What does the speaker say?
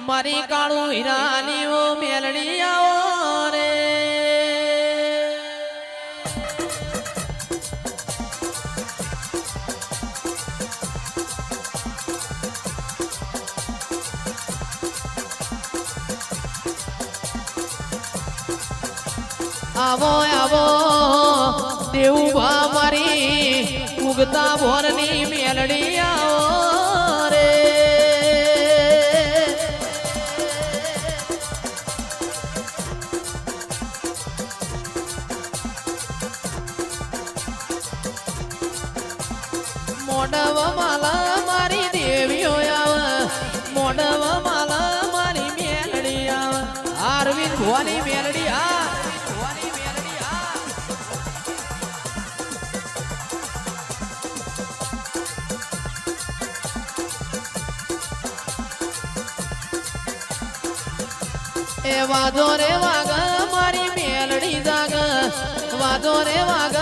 મારી કાળું હીરાની ઓ મેલડી આવો રે આવો આવો દેવું ભા મારી ઉગતા ભોરની મેલડી આવો રે મોડવ માલા મારી દેવીઓ આવે મોડવ માલા મારી મેલડી આવે આરવિંદ ભવાની મેલડી આ એ વાજો રે વાગ મારી મેલડી જાગ વાજો રે વાગ